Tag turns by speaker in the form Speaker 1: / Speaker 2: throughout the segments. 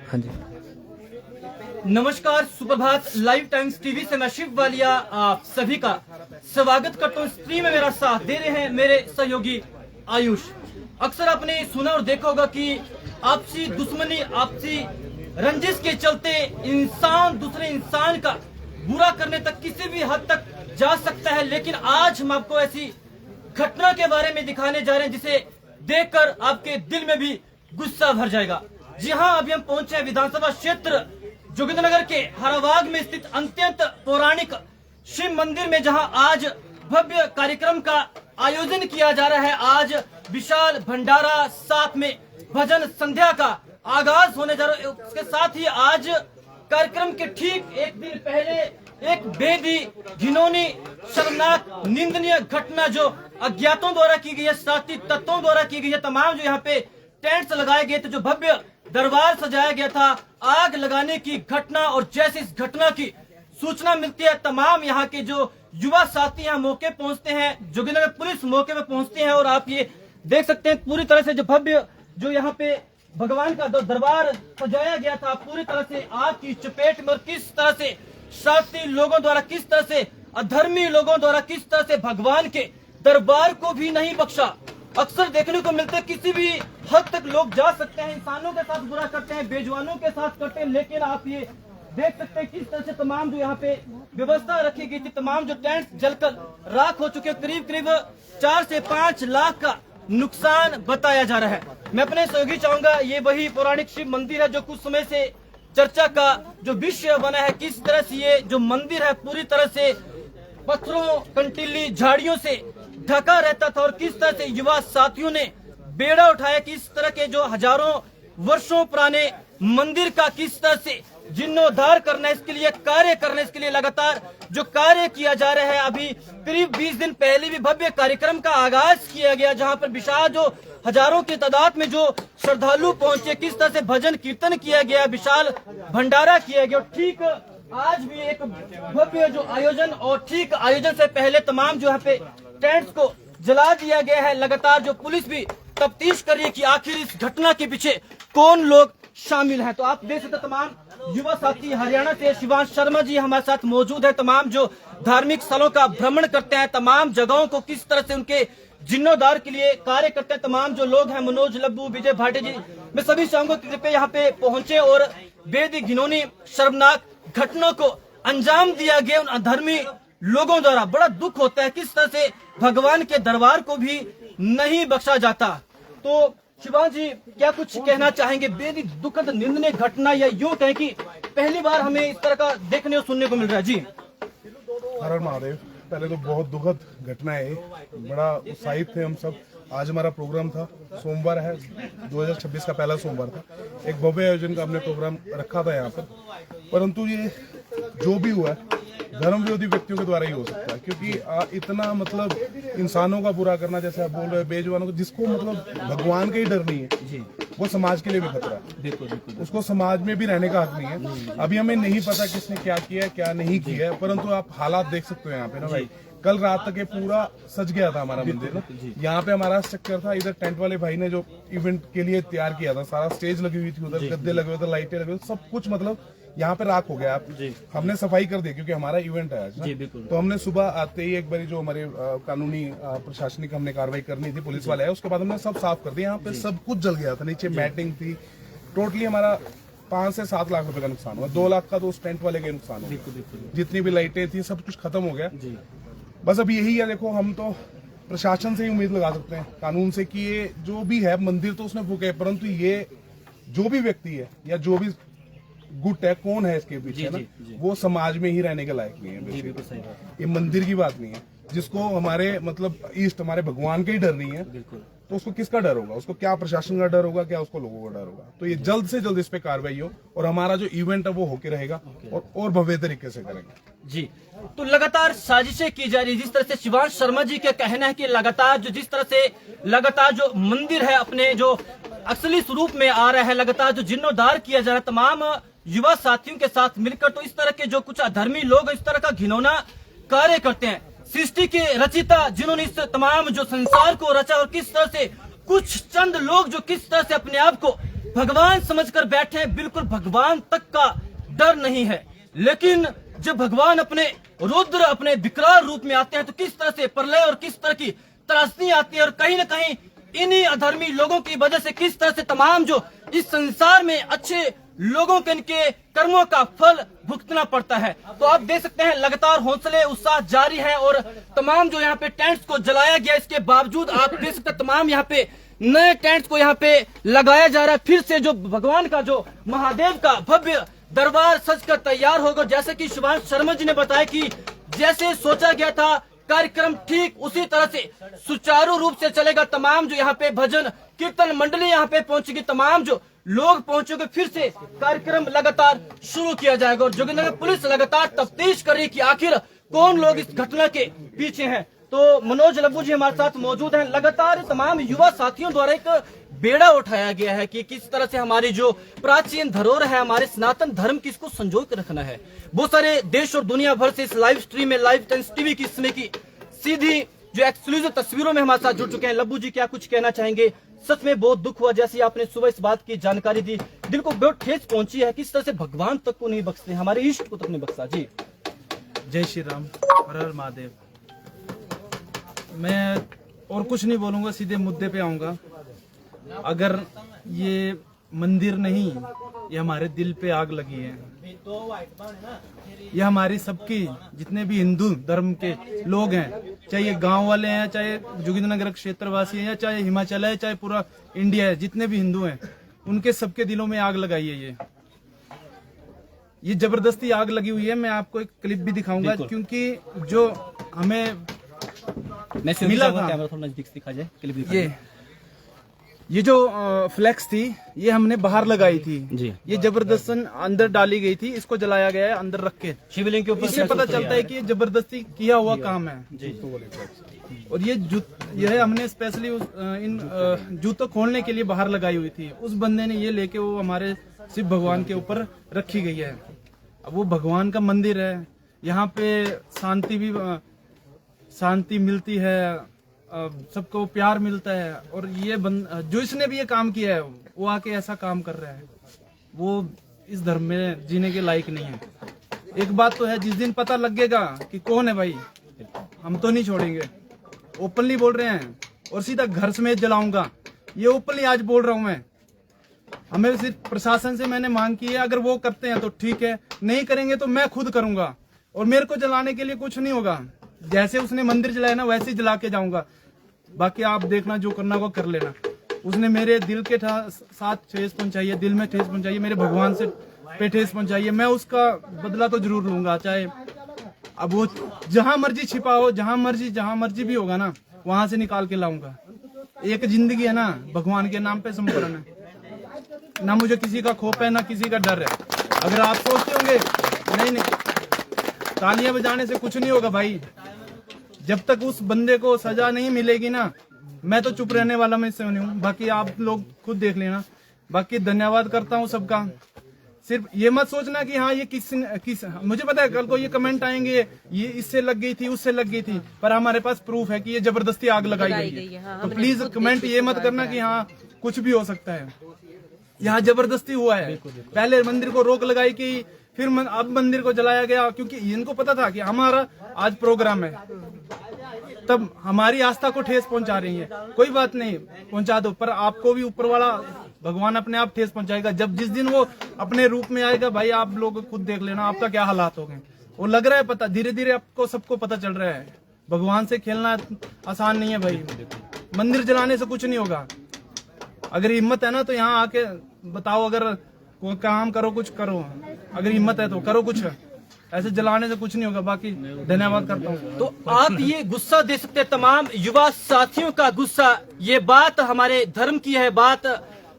Speaker 1: हाँ जी।
Speaker 2: नमस्कार, सुप्रभात। लाइव टाइम्स टीवी से मैं शिव वालिया आप सभी का स्वागत करता हूँ। स्ट्रीम में मेरा साथ दे रहे हैं मेरे सहयोगी आयुष। अक्सर आपने सुना और देखा होगा कि आपसी दुश्मनी, आपसी रंजिश के चलते इंसान दूसरे इंसान का बुरा करने तक किसी भी हद तक जा सकता है। लेकिन आज हम आपको ऐसी घटना के बारे में दिखाने जा रहे हैं जिसे देखकर आपके दिल में भी गुस्सा भर जाएगा। जी हाँ, अभी हम पहुंचे हैं विधानसभा क्षेत्र जोगिंद्रनगर के हराबाग में स्थित अत्यंत पौराणिक शिव मंदिर में, जहां आज भव्य कार्यक्रम का आयोजन किया जा रहा है। आज विशाल भंडारा, साथ में भजन संध्या का आगाज होने जा रहा है। उसके साथ ही आज कार्यक्रम के ठीक एक दिन पहले एक बेदी, घिनौनी, शर्मनाक, निंदनीय घटना जो अज्ञातों द्वारा की गई है, साथी तत्वों द्वारा की गई है। तमाम जो यहाँ पे टेंट्स लगाए गए थे, जो भव्य दरबार सजाया गया था, आग लगाने की घटना। और जैसे इस घटना की सूचना मिलती है, तमाम यहाँ के जो युवा साथी यहाँ मौके पहुंचते हैं, जोगिंद्रनगर पुलिस मौके पे पहुंचती है। और आप ये देख सकते हैं पूरी तरह से जो भव्य जो यहाँ पे भगवान का दरबार सजाया गया था, पूरी तरह से आग की चपेट में। और किस तरह से शातिर लोगों द्वारा, किस तरह से अधर्मी लोगों द्वारा, किस तरह से भगवान के दरबार को भी नहीं बख्शा। अक्सर देखने को मिलता है किसी भी हद तक लोग जा सकते हैं, इंसानों के साथ बुरा करते हैं, बेजुबानों के साथ करते हैं। लेकिन आप ये देख सकते हैं किस तरह से तमाम जो यहाँ पे व्यवस्था रखी गई थी, तमाम जो टेंट जलकर राख हो चुके, करीब करीब 4 से 5 लाख का नुकसान बताया जा रहा है। मैं अपने सहयोगी चाहूंगा, ये वही पौराणिक शिव मंदिर है जो कुछ समय से चर्चा का जो विषय बना है। किस तरह से ये जो मंदिर है पूरी तरह से पत्थरों, कंटीली झाड़ियों से ढका रहता था। और किस तरह से युवा साथियों ने बेड़ा उठाया कि इस तरह के जो हजारों वर्षों पुराने मंदिर का किस तरह से जीर्णोद्धार करना है, इसके लिए कार्य करना है, इसके लिए लगातार जो कार्य किया जा रहा है। अभी करीब 20 दिन पहले भी भव्य कार्यक्रम का आगाज किया गया, जहां पर विशाल जो हजारों की तादाद में जो श्रद्धालु पहुंचे, किस तरह से भजन कीर्तन किया गया, विशाल भंडारा किया गया। और ठीक आज भी एक भव्य जो आयोजन, और ठीक आयोजन से पहले तमाम जो यहाँ पे टेंट्स को जला दिया गया है। लगातार जो पुलिस भी तफ्तीश कर रही है कि आखिर इस घटना के पीछे कौन लोग शामिल हैं। तो आप देख सकते तमाम युवा साथी हरियाणा से शिवांश शर्मा जी हमारे साथ मौजूद है। तमाम जो धार्मिक स्थलों का भ्रमण करते हैं, तमाम जगहों को किस तरह से उनके जीर्णोद्धार के लिए कार्य करते हैं, तमाम जो लोग हैं, मनोज लब्बू, विजय भाटे जी, मैं सभी चाहूंगा कृपया यहाँ पे पहुंचे और बेदी, घिनौनी, शर्मनाक घटना को अंजाम दिया गया उन अधर्मी लोगों द्वारा। बड़ा दुख होता है किस तरह से भगवान के दरबार को भी नहीं बख्शा जाता। तो शिवांश जी क्या कुछ कहना चाहेंगे? बेहद दुखद निंदनीय घटना, या यूं कहें कि पहली बार हमें इस तरह का देखने और सुनने को मिल रहा है। जी
Speaker 3: हर हर महादेव। पहले तो बहुत दुखद घटना है, बड़ा उत्साहित थे हम सब। आज हमारा प्रोग्राम था, सोमवार है, 2026 का पहला सोमवार था। एक भव्य आयोजन का हमने प्रोग्राम रखा था यहाँ पर, परंतु ये जो भी हुआ धर्म विरोधी व्यक्तियों के द्वारा ही हो सकता है। क्योंकि इतना मतलब इंसानों का बुरा करना, जैसे आप बोल रहे हैं, बेजुबानों को, जिसको मतलब भगवान का ही डर नहीं है, वो समाज के लिए भी खतरा है। उसको समाज में भी रहने का हक नहीं है। अभी हमें नहीं पता किसने क्या किया है, क्या नहीं किया है, परंतु आप हालात देख सकते हो यहाँ पे ना भाई। कल रात तक ये पूरा सज गया था हमारा मंदिर ना। यहाँ पे हमारा चक्कर था, इधर टेंट वाले भाई ने जो इवेंट के लिए तैयार किया था, सारा स्टेज लगी हुई थी, उधर गद्दे लगे हुए थे, लाइटें लगे हुए, सब कुछ मतलब यहाँ पे राख हो गया। आप हमने सफाई कर दी क्योंकि हमारा इवेंट है आज ना। तो हमने सुबह आते ही एक बारी जो हमारे कानूनी प्रशासनिक हमने कार्रवाई करनी थी, पुलिस वाले आए, उसके बाद हमने सब साफ कर दिया। यहाँ पे सब कुछ जल गया था, नीचे मैटिंग थी। टोटली हमारा 5 से 7 लाख रुपए का नुकसान हुआ। 2 लाख का तो उस टेंट वाले का नुकसान हुआ। जितनी भी लाइटें थी सब कुछ खत्म हो गया। बस अब यही है, देखो हम तो प्रशासन से ही उम्मीद लगा सकते हैं, कानून से, कि ये जो भी है मंदिर तो उसने फूके, परंतु ये जो भी व्यक्ति है या जो भी गुट है, कौन है इसके पीछे ना, वो समाज में ही रहने के लायक नहीं है। ये मंदिर की बात नहीं है, जिसको हमारे मतलब इष्ट, हमारे भगवान का ही डर नहीं है, तो उसको किसका डर होगा? उसको क्या प्रशासन का डर होगा, क्या उसको लोगों का डर होगा? तो ये जल्द से जल्द इस पे कार्रवाई हो, और हमारा जो इवेंट है वो होके रहेगा, और भव्य तरीके से करेंगे।
Speaker 2: जी, तो लगातार साजिशें की जा रही है। जिस तरह से शिवांश शर्मा जी का कहना है कि लगातार जो जिस तरह से लगातार जो मंदिर है अपने जो असली स्वरूप में आ रहा है, लगातार जो जीर्णोद्धार किया जा रहा है तमाम युवा साथियों के साथ मिलकर, तो इस तरह के जो कुछ अधर्मी लोग इस तरह का घिनौना कार्य करते हैं। सृष्टि के रचिता जिन्होंने इस तमाम जो संसार को रचा, और किस तरह से कुछ चंद लोग जो किस तरह से अपने आप को भगवान समझकर बैठे हैं, बिल्कुल भगवान तक का डर नहीं है। लेकिन जब भगवान अपने रुद्र अपने विकराल रूप में आते हैं तो किस तरह से प्रलय और किस तरह की त्रासदी आती है, और कहीं ना कहीं इन्हीं अधर्मी लोगों की वजह से किस तरह से तमाम जो इस संसार में अच्छे लोगों के इनके कर्मों का फल भुगतना पड़ता है। तो आप देख सकते हैं लगातार हौसले उत्साह जारी है, और तमाम जो यहाँ पे टेंट्स को जलाया गया, इसके बावजूद आप देख सकते हैं तमाम यहाँ पे नए टेंट्स को यहाँ पे लगाया जा रहा है। फिर से जो भगवान का जो महादेव का भव्य दरबार सजकर तैयार होगा। जैसे कि शिवांश शर्मा जी ने बताया कि जैसे सोचा गया था कार्यक्रम ठीक उसी तरह से सुचारू रूप से चलेगा। तमाम जो यहाँ पे भजन कीर्तन मंडली यहाँ पे पहुंचेगी, तमाम जो लोग पहुंचेंगे, फिर से कार्यक्रम लगातार शुरू किया जाएगा। और जोगिंदरनगर पुलिस लगातार तफ्तीश कर रही है कि आखिर कौन लोग इस घटना के पीछे हैं। तो मनोज लब्बू जी हमारे साथ मौजूद हैं। लगातार तमाम युवा साथियों द्वारा एक बेड़ा उठाया गया है कि किस तरह से हमारी जो प्राचीन धरोहर है, हमारे सनातन धर्म की, इसको संजो कर रखना है। बहुत सारे देश और दुनिया भर से इस लाइव स्ट्रीम में लाइव टाइम्स टीवी की इसमें की सीधी जो एक्सक्लूसिव तस्वीरों में हमारे साथ जुड़ चुके हैं। लब्बू जी क्या कुछ कहना चाहेंगे? सच में बहुत दुख हुआ, जैसे आपने सुबह इस बात की जानकारी दी, दिल को बहुत ठेस पहुंची है। किस तरह से भगवान तक को नहीं बख्शते, हमारे इष्ट को तक नहीं बख्शा। जी
Speaker 1: जय श्री राम, हर हर महादेव। मैं और कुछ नहीं बोलूंगा, सीधे मुद्दे पे आऊंगा। अगर ये मंदिर नहीं, ये हमारे दिल पे आग लगी है। ये हमारी सबकी जितने भी हिंदू धर्म के लोग हैं, चाहे ये गांव वाले हैं, चाहे जोगिंद्रनगर क्षेत्रवासी हैं, या चाहे हिमाचल है, चाहे पूरा इंडिया है, जितने भी हिंदू हैं उनके सबके दिलों में आग लगाई है। ये जबरदस्ती आग लगी हुई है। मैं आपको एक क्लिप भी दिखाऊंगा, क्योंकि जो हमें मिला था,
Speaker 2: थोड़ा नजदीक से दिखा जाए, क्लिप दिखा जाए।
Speaker 1: ये जो फ्लैक्स थी, ये हमने बाहर लगाई थी
Speaker 2: जी।
Speaker 1: ये जबरदस्ती अंदर डाली गई थी, इसको जलाया गया है अंदर रख के।
Speaker 2: शिवलिंग के ऊपर
Speaker 1: इससे पता चलता है कि ये जबरदस्ती किया हुआ काम है
Speaker 2: जी।
Speaker 1: और ये हमने स्पेशली इन जूतों खोलने के लिए बाहर लगाई हुई थी। उस बंदे ने ये लेके वो हमारे शिव भगवान के ऊपर रखी गई है। अब वो भगवान का मंदिर है, यहाँ पे शांति मिलती है, सबको प्यार मिलता है। और ये जो इसने भी ये काम किया है, वो आके ऐसा काम कर रहा है, वो इस धर्म में जीने के लायक नहीं है। एक बात तो है, जिस दिन पता लगेगा कि कौन है भाई, हम तो नहीं छोड़ेंगे। ओपनली बोल रहे हैं, और सीधा घर समेत जलाऊंगा। ये ओपनली आज बोल रहा हूं मैं। हमें सिर्फ प्रशासन से मैंने मांग की है, अगर वो करते हैं तो ठीक है, नहीं करेंगे तो मैं खुद करूंगा। और मेरे को जलाने के लिए कुछ नहीं होगा, जैसे उसने मंदिर जलाया ना वैसे ही जला के जाऊंगा। बाकी आप देखना, जो करना वो कर लेना। उसने मेरे दिल के साथ ठेस पहुंचाई है, दिल में ठेस पहुंचाई है, मेरे भगवान से पे ठेस पहुंचाई है। मैं उसका बदला तो जरूर लूंगा, चाहे अब वो जहां मर्जी छिपा हो, जहां मर्जी भी होगा ना, वहां से निकाल के लाऊंगा। एक जिंदगी है ना, भगवान के नाम पे संपूर्ण है ना, मुझे किसी का खौफ है ना किसी का डर है। अगर आप सोचते होंगे नहीं, तालियां बजाने से कुछ नहीं होगा भाई। जब तक उस बंदे को सजा नहीं मिलेगी ना, मैं तो चुप रहने वाला मैं इससे नहीं हूँ। बाकी आप लोग खुद देख लेना। बाकी धन्यवाद करता हूँ सबका। सिर्फ ये मत सोचना कि हाँ ये किस मुझे पता है कल को ये कमेंट आएंगे, ये इससे लग गई थी, उससे लग गई थी, पर हमारे पास प्रूफ है कि ये जबरदस्ती आग लगाई गई है।
Speaker 4: हाँ,
Speaker 1: तो प्लीज कमेंट ये मत करना कि हाँ कुछ भी हो सकता है। यहाँ जबरदस्ती हुआ है। पहले मंदिर को रोक लगाई कि फिर अब मंदिर को जलाया गया, क्योंकि इनको पता था कि हमारा आज प्रोग्राम है। तब हमारी आस्था को ठेस पहुंचा रही है। कोई बात नहीं, पहुंचा दो, पर आपको भी ऊपर वाला भगवान अपने आप ठेस पहुंचाएगा। जब जिस दिन वो अपने रूप में आएगा भाई, आप लोग खुद देख लेना आपका क्या हालात हो गए। वो लग रहा है पता, धीरे धीरे आपको सबको पता चल रहा है। भगवान से खेलना आसान नहीं है भाई। मंदिर जलाने से कुछ नहीं होगा। अगर हिम्मत है ना तो यहाँ आके बताओ, अगर कोई काम करो, कुछ करो। अगर हिम्मत है तो करो कुछ, ऐसे जलाने से कुछ नहीं होगा। बाकी धन्यवाद करता हूँ।
Speaker 2: तो आप ये गुस्सा दे सकते हैं तमाम युवा साथियों का गुस्सा। ये बात हमारे धर्म की है, बात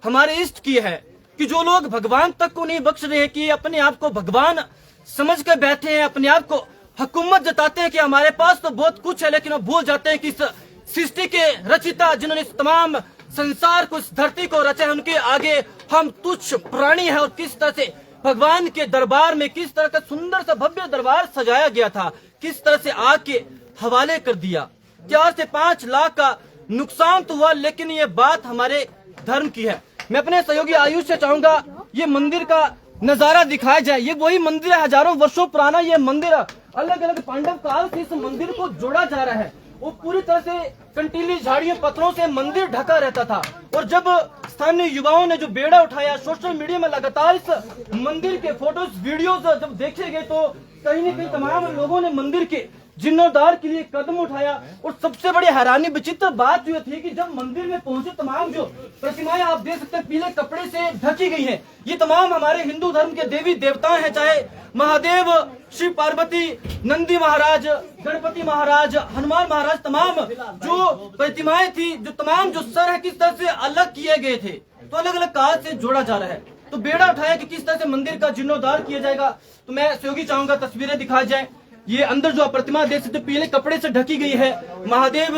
Speaker 2: हमारे इष्ट की है कि जो लोग भगवान तक को नहीं बख्श रहे, कि अपने आप को भगवान समझ कर बैठे हैं, अपने आप को हुकूमत जताते हैं कि हमारे पास तो बहुत कुछ है, लेकिन वो भूल जाते हैं कि इस सृष्टि के रचिता, जिन्होंने इस तमाम संसार को, इस धरती को रचा है, उनके आगे हम तुच्छ प्राणी है। और किस तरह से भगवान के दरबार में किस तरह का सुंदर सा भव्य दरबार सजाया गया था, किस तरह से आग के हवाले कर दिया। 4 से 5 लाख का नुकसान तो हुआ, लेकिन ये बात हमारे धर्म की है। मैं अपने सहयोगी आयुष से चाहूंगा ये मंदिर का नजारा दिखाया जाए। ये वही मंदिर है, हजारों वर्षों पुराना ये मंदिर, अलग अलग पांडव काल से इस मंदिर को जोड़ा जा रहा है। वो पूरी तरह से कंटीली झाड़ियों पत्थरों से मंदिर ढका रहता था और जब स्थानीय युवाओं ने जो बेड़ा उठाया, सोशल मीडिया में लगातार इस मंदिर के फोटोज वीडियोज जब देखे गए तो कहीं न कहीं तमाम लोगों ने मंदिर के जीर्णोद्धार के लिए कदम उठाया। और सबसे बड़ी हैरानी विचित्र बात जो थी कि जब मंदिर में पहुंचे तमाम जो प्रतिमाएं आप देख सकते हैं पीले कपड़े से ढकी गई हैं, ये तमाम हमारे हिंदू धर्म के देवी देवता हैं, चाहे महादेव, शिव पार्वती, नंदी महाराज, गणपति महाराज, हनुमान महाराज, तमाम जो प्रतिमाएं थी, जो तमाम जो सर है किस तरह से अलग किए गए थे, तो अलग अलग काल से जोड़ा जा रहा है। तो बेड़ा उठाया कि किस तरह से मंदिर का जीर्णोद्धार किया जाएगा। तो मैं सहयोगी चाहूंगा तस्वीरें दिखाई जाए। ये अंदर जो प्रतिमा देख सकते पीले कपड़े से ढकी गई है, महादेव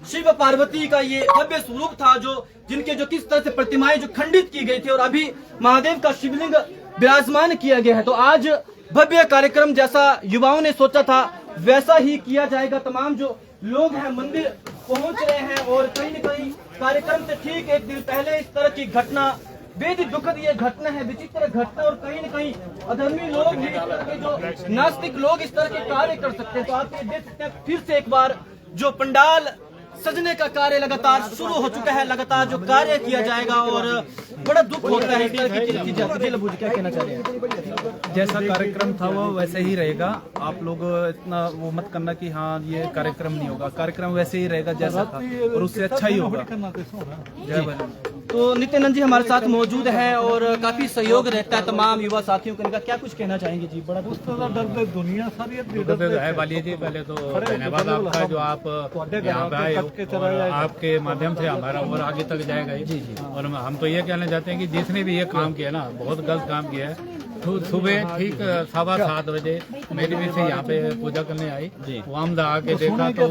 Speaker 2: शिव पार्वती का ये भव्य स्वरूप था, जो जिनके जो किस तरह से प्रतिमाएं जो खंडित की गई थी और अभी महादेव का शिवलिंग विराजमान किया गया है। तो आज भव्य कार्यक्रम जैसा युवाओं ने सोचा था वैसा ही किया जाएगा। तमाम जो लोग हैं मंदिर पहुंच रहे हैं और कहीं न कहीं कार्यक्रम से ठीक एक दिन पहले इस तरह की घटना, बेहद दुखद ये घटना है, विचित्र घटना, और कहीं न कहीं अधर्मी लोग भी इस तरह के जो नास्तिक लोग इस तरह के कार्य कर सकते हैं। तो आप ये देख सकते हैं फिर से एक बार जो पंडाल सजने का कार्य लगातार शुरू हो चुका है, लगातार जो कार्य किया जाएगा और बड़ा दुख होता है इस तरह की चीजें। क्या कहना चाह रहे हैं?
Speaker 1: जैसा कार्यक्रम था वो वैसे ही रहेगा। आप लोग इतना वो मत करना कि हाँ ये कार्यक्रम नहीं होगा, कार्यक्रम वैसे ही रहेगा जैसा था और उससे अच्छा ही होगा। जय बजरंग।
Speaker 2: तो नित्यानंद जी हमारे साथ मौजूद हैं और काफी सहयोग रहता है तमाम युवा साथियों को, इनका क्या कुछ कहना चाहेंगे जी? बड़ा
Speaker 4: दुनिया सारी
Speaker 5: है वाली जी, पहले तो धन्यवाद आपका जो आप यहाँ पे आए और आपके माध्यम से हमारा और आगे तक जाएगा जी। और हम तो ये कहना चाहते हैं कि जिसने भी ये काम किया ना, बहुत गलत काम किया है। तो सुबह ठीक 7:15 बजे मेरी भी से यहाँ पे पूजा करने आई, वहाँ हम आके देखा तो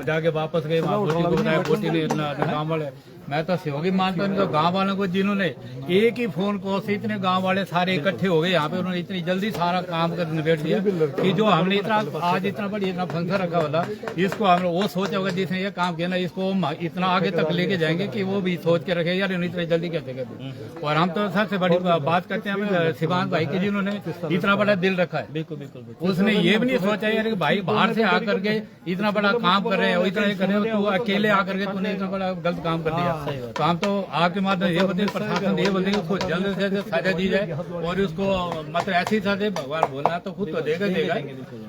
Speaker 5: जाके वापस गए, वहाँ बोटी को बताया, बोटी ने गाँव वाले, मैं तो सहयोगी मानता हूँ तो गाँव वालों को जिन्होंने एक ही फोन कॉल से इतने गाँव वाले सारे इकट्ठे हो गए यहाँ पे, उन्होंने इतनी जल्दी सारा काम कर निबेट दिया कि जो हमने आज इतना बड़ी इतना फंक्शन रखा हुआ था, इसको हमने वो सोचा होगा जिसने ये काम किया ना, इसको इतना आगे तक लेके जाएंगे कि वो भी सोच के रखे यार इतनी जल्दी कैसे कर। और हम तो सबसे बड़ी बात करते हैं शिवांग भाई की, जिन्होंने इतना बड़ा दिल रखा है। बिल्कुल उसने ये भी नहीं सोचा यार कि भाई बाहर से आकर के इतना बड़ा काम कर रहे हैं, इतना कर रहे हो, तो अकेले आकर के तूने इतना बड़ा गलत काम कर दिया। तो हम तो आपके माध्यम ये बोलते प्रशासन ये बोलते उसको जल्द से जल्द सजा दी जाए और उसको मतलब ऐसी सजा, भगवान बोलना तो खुद तो देगा।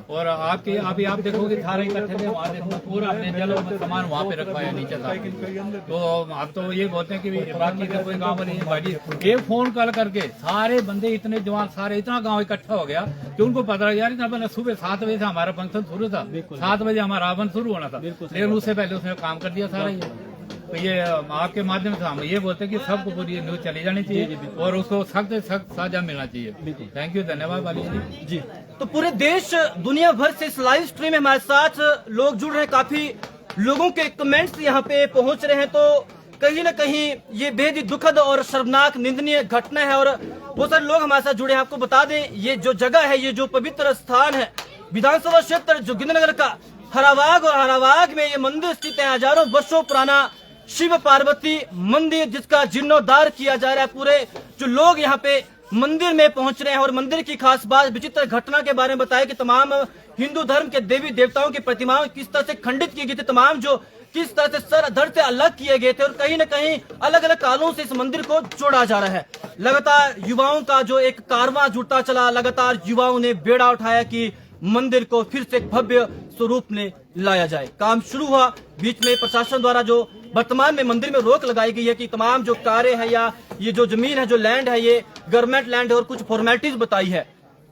Speaker 5: और आपके अभी आप देखोगे सारे इकट्ठे थे, वहाँ देखो पूरा अपने जल सामान वहाँ पे रखवाया नीचे था। तो आप तो ये बोलते हैं कि बाकी का कोई गाँव नहीं है भाई, एक फोन कॉल करके सारे बंदे इतने जवान सारे इतना गाँव इकट्ठा हो गया कि उनको पता लगा यार इतना पहले सुबह 7 बजे से हमारा फंक्शन शुरू था, 7 बजे हमारा रावण शुरू होना था, लेकिन उससे पहले उसने काम कर दिया सारा। तो ये आपके माध्यम से हम ये बोलते हैं कि सबको पूरी न्यूज चली जानी चाहिए और उसको सख्त से सख्त सजा मिलना चाहिए। थैंक यू, धन्यवाद वाली जी।
Speaker 2: तो पूरे देश दुनिया भर से इस लाइव स्ट्रीम में हमारे साथ लोग जुड़ रहे हैं, काफी लोगों के कमेंट्स यहाँ पे पहुंच रहे हैं। तो कहीं न कहीं ये बेहद ही दुखद और शर्मनाक निंदनीय घटना है और बहुत सारे लोग हमारे साथ जुड़े हैं। आपको बता दें ये जो जगह है, ये जो पवित्र स्थान है विधानसभा क्षेत्र जोगिंद्रनगर का हरावाग, और हरावाग में ये मंदिर स्थित है, हजारों वर्षों पुराना शिव पार्वती मंदिर जिसका जीर्णोद्धार किया जा रहा है। पूरे जो लोग यहाँ पे मंदिर में पहुंच रहे हैं और मंदिर की खास बात विचित्र घटना के बारे में बताया कि तमाम हिंदू धर्म के देवी देवताओं की प्रतिमाएं किस तरह से खंडित की गई थी, तमाम जो किस तरह से सर धड़ से अलग किए गए थे और कहीं न कहीं अलग अलग कालों से इस मंदिर को जोड़ा जा रहा है। लगातार युवाओं का जो एक कारवां जुटता चला, लगातार युवाओं ने बेड़ा उठाया कि मंदिर को फिर से एक भव्य स्वरूप में लाया जाए। काम शुरू हुआ, बीच में प्रशासन द्वारा जो वर्तमान में मंदिर में रोक लगाई गई है कि तमाम जो कार्य है या ये जो जमीन है, जो लैंड है, ये गवर्नमेंट लैंड है और कुछ फॉर्मेलिटीज बताई है।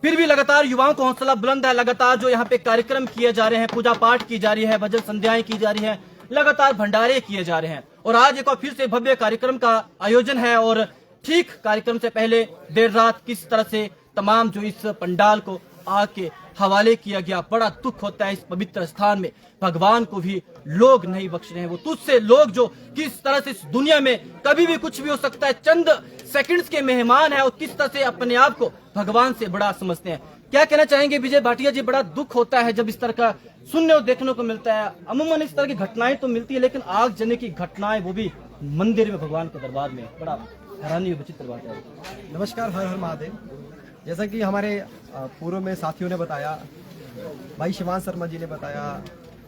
Speaker 2: फिर भी लगातार युवाओं का हौसला बुलंद है, लगातार जो यहाँ पे कार्यक्रम किए जा रहे हैं, पूजा पाठ की जा रही है, भजन संध्याएं की जा रही है, लगातार भंडारे किए जा रहे हैं और आज एक बार फिर से भव्य कार्यक्रम का आयोजन है। और ठीक कार्यक्रम से पहले देर रात किस तरह से तमाम जो इस पंडाल को आग के हवाले किया गया, बड़ा दुख होता है। इस पवित्र स्थान में भगवान को भी लोग नहीं बख्श रहे हैं, वो तुझसे लोग जो किस तरह से इस दुनिया में कभी भी कुछ भी हो सकता है, चंद सेकंड्स के मेहमान है और किस तरह से अपने आप को भगवान से बड़ा समझते हैं। क्या कहना चाहेंगे विजय भाटिया जी? बड़ा दुख होता है जब इस तरह का सुनने और देखने को मिलता है। अमूमन इस तरह की घटनाएं तो मिलती है लेकिन आग जलने की घटनाएं वो भी मंदिर में, भगवान के दरबार में बड़ा हैरानी और विचित्र बात है।
Speaker 6: नमस्कार, हर हर महादेव। जैसा कि हमारे पूर्व में साथियों ने बताया, भाई शिवान शर्मा जी ने बताया,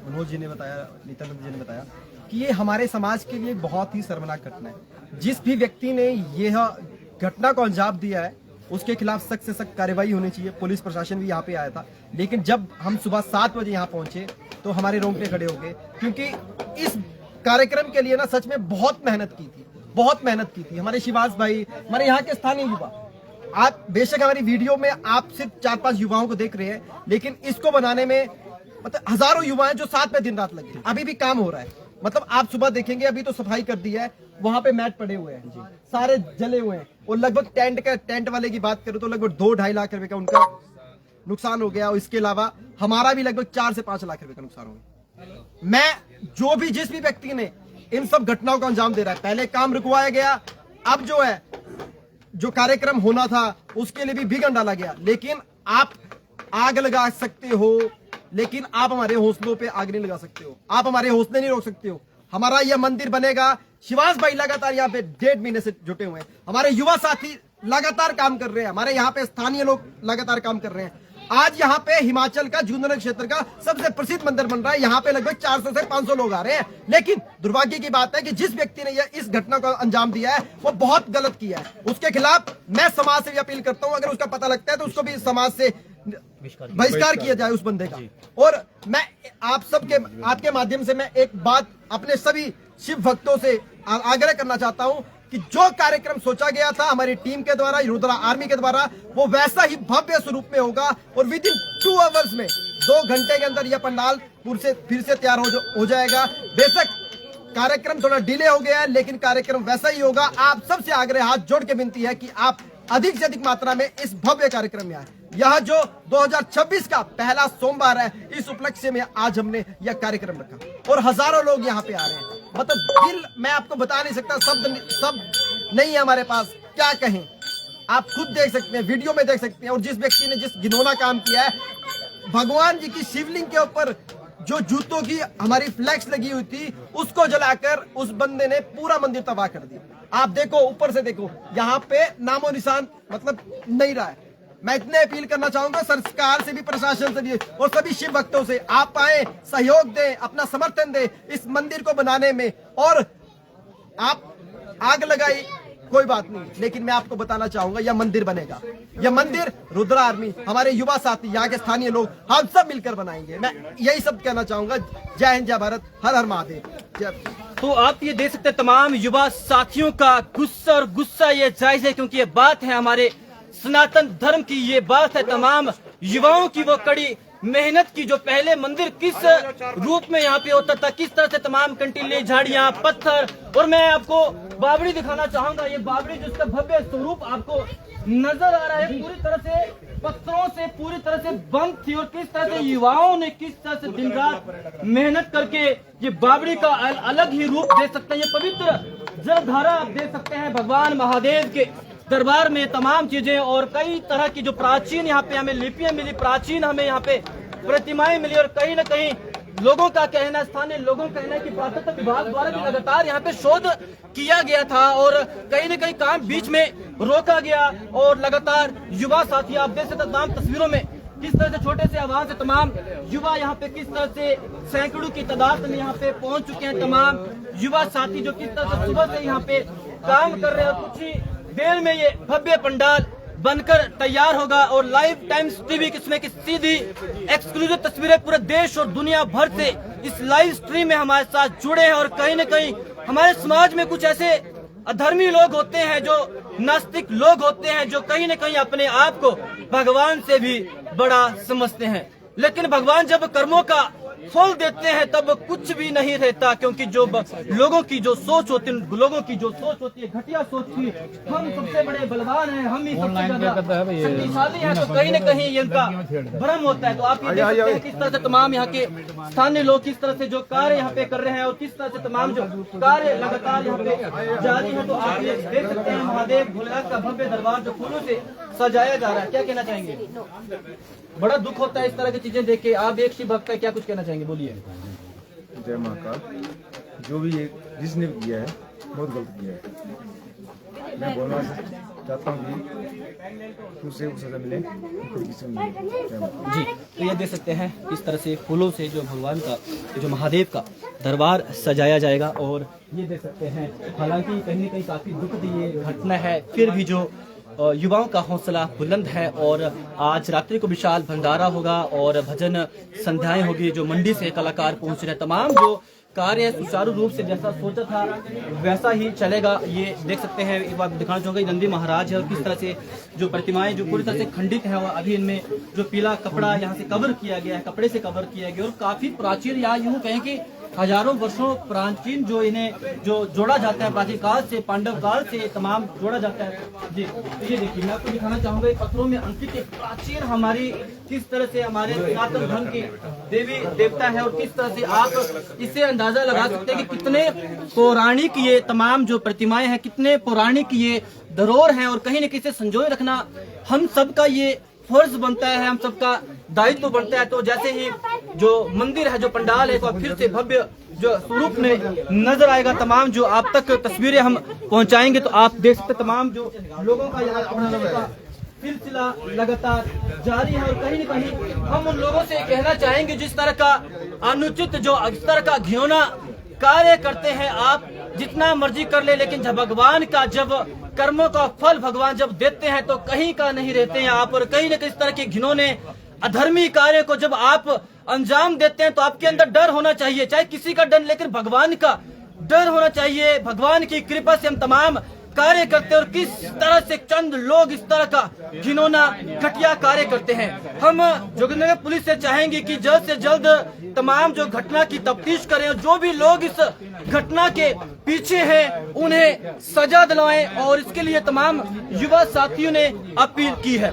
Speaker 6: मनोज जी ने बताया, नित्यानंद जी ने बताया कि ये हमारे समाज के लिए बहुत ही शर्मनाक घटना है। जिस भी व्यक्ति ने यह घटना को अंजाम दिया है उसके खिलाफ सख्त से सख्त कार्रवाई होनी चाहिए। पुलिस प्रशासन भी यहाँ पे आया था, लेकिन जब हम सुबह 7 बजे यहाँ पहुंचे तो हमारे रोंगटे खड़े हो गए, क्योंकि इस कार्यक्रम के लिए ना सच में बहुत मेहनत की थी, बहुत मेहनत की थी। हमारे शिवास भाई, हमारे यहाँ के स्थानीय युवा, आप बेशक हमारी वीडियो में आप सिर्फ 4-5 युवाओं को देख रहे हैं, लेकिन इसको बनाने में मतलब हजारों युवा हैं जो साथ में दिन रात लगे। अभी भी काम हो रहा है, मतलब आप सुबह देखेंगे अभी तो सफाई कर दी है, वहां पे मैट पड़े हुए हैं, सारे जले हुए हैं। और लगभग टेंट वाले की बात करूं तो लगभग 2-2.5 लाख रुपए का उनका नुकसान हो गया। और इसके अलावा हमारा भी लगभग 4 से 5 लाख रुपए का नुकसान हो गया। मैं जिस भी व्यक्ति ने इन सब घटनाओं का अंजाम दे रहा है, पहले काम रुकवाया गया, अब जो है जो कार्यक्रम होना था उसके लिए भी विघ्न डाला गया। लेकिन आप आग लगा सकते हो, लेकिन आप हमारे हौसलों पे आग नहीं लगा सकते हो, आप हमारे हौसले नहीं रोक सकते हो। हमारा यह मंदिर बनेगा। शिवास भाई लगातार यहाँ पे 1.5 महीने से जुटे हुए हैं, हमारे युवा साथी लगातार काम कर रहे हैं, हमारे यहाँ पे स्थानीय लोग लगातार काम कर रहे हैं। आज यहाँ पे हिमाचल का जूनागढ़ क्षेत्र का सबसे प्रसिद्ध मंदिर बन रहा है, यहाँ पे लगभग 400 से 500 लोग आ रहे हैं। लेकिन दुर्भाग्य की बात है कि जिस व्यक्ति ने यह इस घटना को अंजाम दिया है वो बहुत गलत किया है। उसके खिलाफ मैं समाज से भी अपील करता हूँ, अगर उसका पता लगता है तो उसको भी समाज से बहिष्कार किया जाए उस बंदे का। और मैं आपके माध्यम से मैं एक बात अपने सभी शिव भक्तों से आग्रह करना चाहता हूं कि जो कार्यक्रम सोचा गया था हमारी टीम के द्वारा, रुद्रा आर्मी के द्वारा, वो वैसा ही भव्य स्वरूप में होगा। और विद इन 2 आवर्स में, 2 घंटे के अंदर यह पंडाल फिर से तैयार हो जाएगा। बेशक कार्यक्रम थोड़ा डिले हो गया है, लेकिन कार्यक्रम वैसा ही होगा। आप सबसे आग्रह, हाथ जोड़ के विनती है कि आप अधिक से अधिक मात्रा में इस भव्य कार्यक्रम में आए। यह जो 2026 का पहला सोमवार है, इस उपलक्ष्य में आज हमने यह कार्यक्रम रखा और हजारों लोग यहाँ पे आ रहे हैं। मतलब दिल मैं आपको बता नहीं सकता, सब नहीं है हमारे पास, क्या कहें। आप खुद देख सकते हैं, वीडियो में देख सकते हैं। और जिस व्यक्ति ने जिस घिनौना काम किया है, भगवान जी की शिवलिंग के ऊपर जो जूतों की हमारी फ्लैक्स लगी हुई थी उसको जलाकर उस बंदे ने पूरा मंदिर तबाह कर दिया। आप देखो, ऊपर से देखो, यहाँ पे नामो निशान मतलब नहीं रहा है। मैं इतने अपील करना चाहूंगा सरकार से भी, प्रशासन से भी और सभी शिव भक्तों से, आप आए, सहयोग दें, अपना समर्थन दें इस मंदिर को बनाने में। और आप आग लगाई कोई बात नहीं, लेकिन मैं आपको बताना चाहूंगा यह मंदिर बनेगा। यह मंदिर रुद्रा आर्मी, हमारे युवा साथी, यहाँ के स्थानीय लोग, हम सब मिलकर बनाएंगे। मैं यही सब कहना चाहूंगा। जय हिंद, जय भारत, हर हर महादेव। जय।
Speaker 2: तो आप ये देख सकते हैं तमाम युवा साथियों का गुस्सा, और गुस्सा ये जायज है क्योंकि ये बात है हमारे सनातन धर्म की, ये बात है तमाम युवाओं की, वो कड़ी मेहनत की, जो पहले मंदिर किस रूप में यहाँ पे होता था, किस तरह से तमाम कंटीले, झाड़ियां, पत्थर। और मैं आपको बावड़ी दिखाना चाहूंगा, ये बावड़ी जिसका भव्य स्वरूप आपको नजर आ रहा है, पूरी तरह से पत्थरों से पूरी तरह से बंद थी। और किस तरह से युवाओं ने किस तरह से दिन रात मेहनत करके ये बावड़ी का अलग ही रूप दे सकते हैं। ये पवित्र जलधारा आप देख सकते हैं, भगवान महादेव के दरबार में तमाम चीजें और कई तरह की जो प्राचीन यहाँ पे हमें लिपियां मिली, प्राचीन हमें यहाँ पे प्रतिमाएं मिली। और कहीं न कहीं लोगों का कहना, स्थानीय लोगों का कहना है कि पुरातत्व विभाग द्वारा भी लगातार यहाँ पे शोध किया गया था और कहीं न कहीं काम बीच में रोका गया। और लगातार युवा साथी आप देख सकते तमाम तस्वीरों में किस तरह से छोटे से आवाज से तमाम युवा यहाँ पे किस तरह से सैकड़ों की तादाद में यहाँ पे पहुंच चुके हैं। तमाम युवा साथी जो किस तरह से सुबह से यहाँ पे काम कर रहे हैं। कुछ ही देर में ये भव्य पंडाल बनकर तैयार होगा और लाइव टाइम्स टीवी किसमें की सीधी एक्सक्लूसिव तस्वीरें पूरे देश और दुनिया भर से इस लाइव स्ट्रीम में हमारे साथ जुड़े हैं। और कहीं न कहीं हमारे समाज में कुछ ऐसे अधर्मी लोग होते हैं, जो नास्तिक लोग होते हैं, जो कहीं न कहीं अपने आप को भगवान से भी बड़ा समझते हैं। लेकिन भगवान जब कर्मों का फल देते हैं तब कुछ भी नहीं रहता, क्योंकि जो लोगों की जो सोच होती है, लोगों की जो सोच होती है घटिया सोच की, हम सबसे बड़े बलवान हैं, हम ही सबसे ज्यादा शक्तिशाली हैं, तो कहीं न कहीं ये इनका भ्रम होता है। तो आप ये देख सकते हैं किस तरह से तमाम यहाँ के स्थानीय लोग किस तरह से जो कार्य यहाँ पे कर रहे हैं और किस तरह से तमाम जो कार्य लगातार यहाँ पे जारी है। तो आप ये देख सकते हैं महादेव भोलेनाथ का भव्य दरबार जो फूलों से सजाया जा रहा है। क्या कहना चाहेंगे? बड़ा दुख होता है इस तरह की चीजें देख के। आप एक शिव भक्त है, क्या कुछ कहना चाहेंगे? बोलिए।
Speaker 7: जय महाकाल। जो भी ये जिसने किया है बहुत गलत किया है। मैं बोलना चाहता हूँ कि उसे सजा मिले, किसी को नहीं।
Speaker 2: जी, तो ये देख सकते हैं इस तरह से फूलों से जो भगवान का, जो महादेव का दरबार सजाया जाएगा। और ये देख सकते हैं, हालांकि कहीं न कहीं काफी दुखद ये घटना है, फिर भी जो युवाओं का हौसला बुलंद है। और आज रात्रि को विशाल भंडारा होगा और भजन संध्याएं होगी। जो मंडी से कलाकार पहुंच रहे हैं, तमाम जो कार्य सुचारू रूप से जैसा सोचा था वैसा ही चलेगा। ये देख सकते हैं, एक बार दिखाना चाहूंगा, ये नंदी महाराज है और किस तरह से जो प्रतिमाएं जो पूरी तरह से खंडित है, और अभी इनमें जो पीला कपड़ा यहाँ से कवर किया गया है, कपड़े से कवर किया गया, और काफी प्राचीन, या यूं कहें कि हजारों वर्षों प्राचीन जो इन्हें जो जोड़ा जाता है, प्राचीन काल से, पांडव काल से तमाम जोड़ा जाता है। जी, तो ये देखिए, मैं आपको दिखाना चाहूंगा, पत्थरों में अंकित एक प्राचीन हमारी किस तरह से हमारे सनातन धर्म की देवी देवता है, और किस तरह से आप इससे अंदाजा लगा सकते हैं कि कितने पौराणिक ये तमाम जो प्रतिमाएं हैं, कितने पौराणिक ये धरोहर हैं। और कहीं न कहीं से संजोए रखना हम सबका ये फर्ज बनता है, हम सबका दायित्व बनता है। तो जैसे ही जो मंदिर है, जो पंडाल है, तो फिर से भव्य जो स्वरूप में नजर आएगा। तमाम जो आप तक तस्वीरें हम पहुंचाएंगे, तो आप देख सकते तमाम जो लोगों का यहाँ आने का सिलसिला लगातार जारी है। और कहीं न कहीं हम उन लोगों से कहना चाहेंगे जिस तरह का अनुचित, जो इस तरह का घिनौना कार्य करते हैं, आप जितना मर्जी कर ले, लेकिन जब भगवान का, जब कर्मों का फल भगवान जब देते हैं, तो कहीं का नहीं रहते हैं आप। और कहीं न कहीं इस तरह के घिनौने अधर्मी कार्य को जब आप अंजाम देते हैं, तो आपके अंदर डर होना चाहिए, चाहे किसी का डर, लेकिन भगवान का डर होना चाहिए। भगवान की कृपा से हम तमाम कार्य करते हैं, और किस तरह से चंद लोग इस तरह का घिनौना घटिया कार्य करते हैं। हम जोगिंद्रनगर पुलिस से चाहेंगे कि जल्द से जल्द तमाम जो घटना की तफ्तीश करें, और जो भी लोग इस घटना के पीछे हैं उन्हें सजा दिलवाएं, और इसके लिए तमाम युवा साथियों ने अपील की है।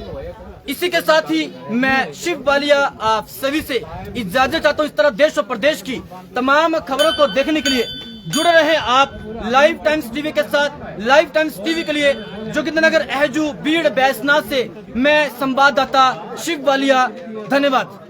Speaker 2: इसी के साथ ही मैं शिव वालिया आप सभी से इजाजत चाहता हूँ। इस तरह देश और प्रदेश की तमाम खबरों को देखने के लिए जुड़े रहे आप लाइव टाइम्स टीवी के साथ। लाइव टाइम्स टीवी के लिए जोगिंद्रनगर, अहजू, बीड़, बैजनाथ से मैं संवाददाता शिव वालिया। धन्यवाद।